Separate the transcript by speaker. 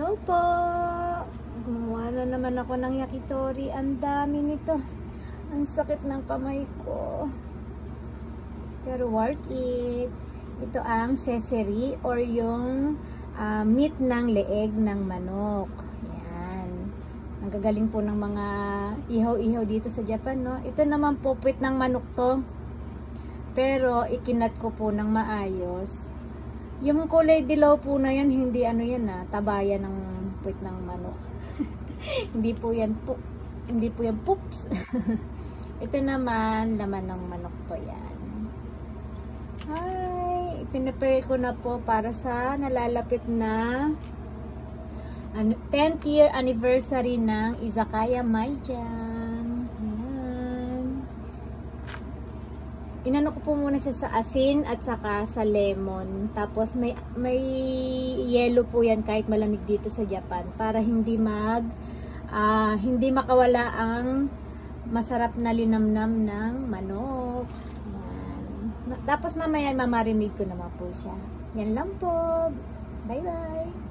Speaker 1: Hello po! Gumawa na naman ako ng yakitori. Ang dami nito. Ang sakit ng kamay ko. Pero worth it. Ito ang seseri or yung meat ng leeg ng manok. Yan. Ang gagaling po ng mga ihaw-ihaw dito sa Japan, no? Ito naman po puwit ng manok to. Pero ikinat ko po ng maayos. Yung kulay dilaw po na yan, hindi ano yan tabayan ng puwit ng manok. Hindi po yan poops. Ito naman, laman ng manok po yan. Hi! Pinapray ko na po para sa nalalapit na 10th year anniversary ng Izakaya Maijan. Inano ko po muna siya sa asin at saka sa lemon. Tapos may yellow po yan kahit malamig dito sa Japan para hindi makawala ang masarap na linamnam ng manok. Yan. Tapos mamaya mamarinate ko naman po siya. Yan lang po. Bye bye.